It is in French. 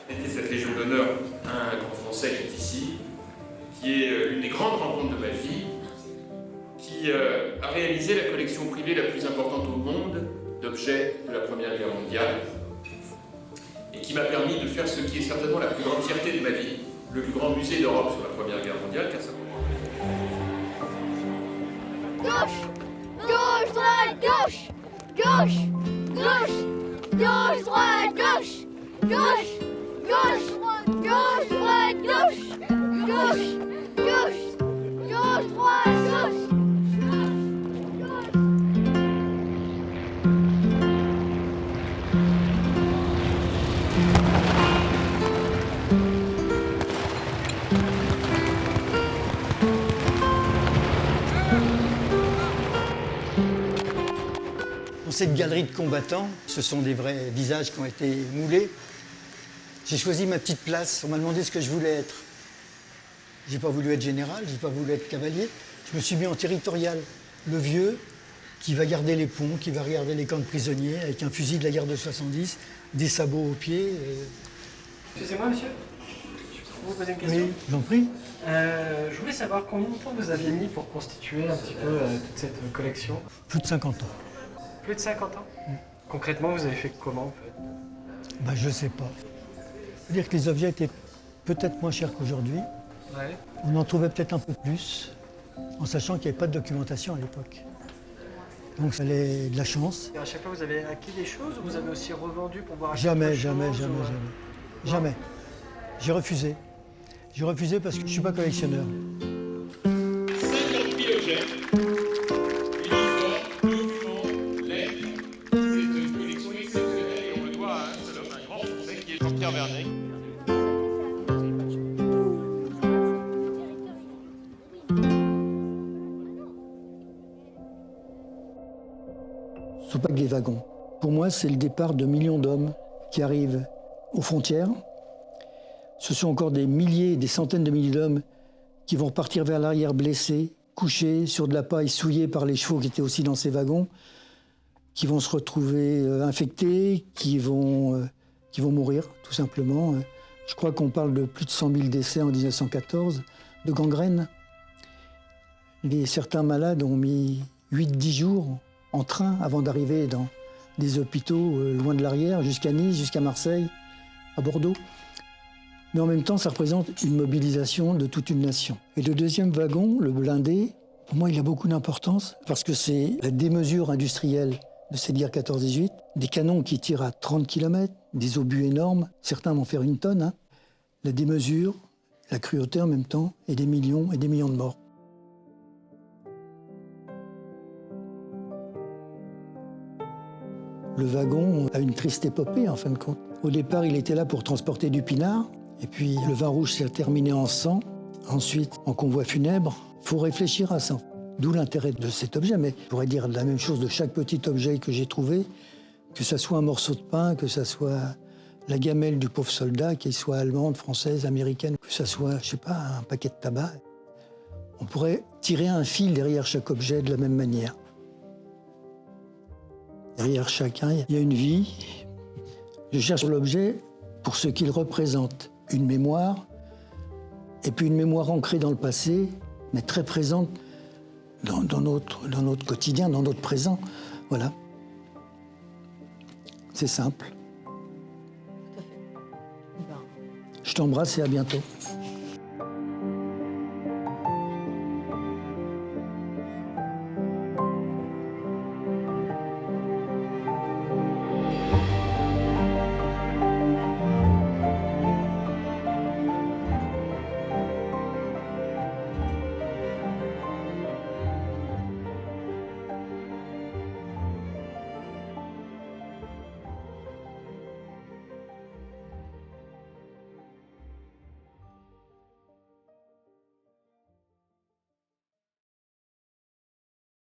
Et cette Légion d'honneur, un grand Français qui est ici, qui est une des grandes rencontres de ma vie, qui a réalisé la collection privée la plus importante au monde d'objets de la Première Guerre mondiale, et qui m'a permis de faire ce qui est certainement la plus grande fierté de ma vie, le plus grand musée d'Europe sur la Première Guerre mondiale, car ça... Gauche, gauche, droite, gauche, gauche, gauche, gauche, droite, gauche, gauche, gauche, gauche, droite, gauche, gauche, gauche, gauche, droite, gauche. Dans cette galerie de combattants, ce sont des vrais visages qui ont été moulés. J'ai choisi ma petite place. On m'a demandé ce que je voulais être. J'ai pas voulu être général, j'ai pas voulu être cavalier. Je me suis mis en territorial. Le vieux qui va garder les ponts, qui va regarder les camps de prisonniers avec un fusil de la guerre de 70, des sabots aux pieds. Excusez-moi, monsieur. Je peux vous poser une question? Oui, j'en prie. Je voulais savoir combien de temps vous aviez mis pour constituer un petit peu toute cette collection? Plus de 50 ans. Plus de 50 ans? Concrètement, vous avez fait comment, en fait? Ben, je sais pas. C'est-à-dire que les objets étaient peut-être moins chers qu'aujourd'hui. Ouais. On en trouvait peut-être un peu plus, en sachant qu'il n'y avait pas de documentation à l'époque. Donc ça allait de la chance. Et à chaque fois, vous avez acquis des choses ou vous avez aussi revendu pour voir Jamais, quelque jamais, chose, jamais, ou... jamais. Jamais. J'ai refusé. J'ai refusé parce que je ne suis pas collectionneur. 50 000 objets, une histoire, documents, lettres. C'est une collection exceptionnelle et on le doit à un seul homme, un grand Français qui est Jean-Pierre Vernet. Ce ne sont pas que les wagons. Pour moi, c'est le départ de millions d'hommes qui arrivent aux frontières. Ce sont encore des milliers, des centaines de milliers d'hommes qui vont repartir vers l'arrière blessés, couchés sur de la paille souillée par les chevaux qui étaient aussi dans ces wagons, qui vont se retrouver infectés, qui vont mourir, tout simplement. Je crois qu'on parle de plus de 100 000 décès en 1914 de gangrène. Certains malades ont mis 8-10 jours en train avant d'arriver dans des hôpitaux loin de l'arrière, jusqu'à Nice, jusqu'à Marseille, à Bordeaux. Mais en même temps, ça représente une mobilisation de toute une nation. Et le deuxième wagon, le blindé, pour moi, il a beaucoup d'importance parce que c'est la démesure industrielle de cette guerre 14-18. Des canons qui tirent à 30 km, des obus énormes, certains vont faire 1 tonne. Hein. La démesure, la cruauté en même temps, et des millions de morts. Le wagon a une triste épopée, en fin de compte. Au départ, il était là pour transporter du pinard, et puis le vin rouge s'est terminé en sang, ensuite en convoi funèbre. Il faut réfléchir à ça. D'où l'intérêt de cet objet, mais je pourrais dire la même chose de chaque petit objet que j'ai trouvé, que ça soit un morceau de pain, que ça soit la gamelle du pauvre soldat, qu'elle soit allemande, française, américaine, que ça soit, je sais pas, un paquet de tabac. On pourrait tirer un fil derrière chaque objet de la même manière. Derrière chacun, il y a une vie. Je cherche l'objet pour ce qu'il représente. Une mémoire, et puis une mémoire ancrée dans le passé, mais très présente dans notre quotidien, dans notre présent. Voilà. C'est simple. Je t'embrasse et à bientôt.